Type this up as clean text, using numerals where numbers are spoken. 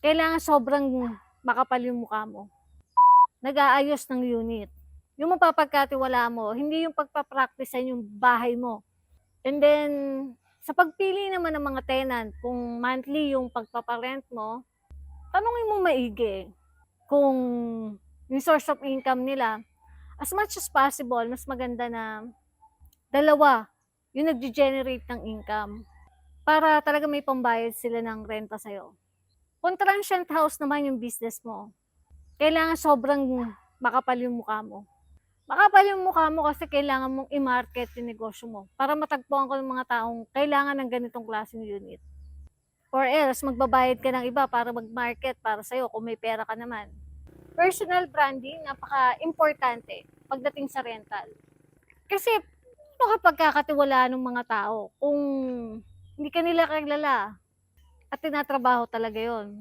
Kailangan sobrang makapal yung mukha mo. Nag-aayos ng unit. Yung mapapagkatiwalaan mo, hindi yung pagpa-practice-an yung bahay mo. And then, sa pagpili naman ng mga tenant, kung monthly yung pagpapa-rent mo, tanungin mo maigi kung yung source of income nila. As much as possible, mas maganda na dalawa yung nagge-generate ng income para talaga may pambayad sila ng renta sa'yo. Kung transient house naman yung business mo, kailangan sobrang makapal yung mukha mo. Makapal yung mukha mo kasi kailangan mong i-market yung negosyo mo para matagpuan ko ng mga taong kailangan ng ganitong klaseng unit. Or else, magbabayad ka ng iba para mag-market para sa'yo kung may pera ka naman. Personal branding, napaka-importante pagdating sa rental. Kasi, ano ka pagkakatiwalaan ng mga tao kung hindi ka nila kilala at tinatrabaho talaga yon.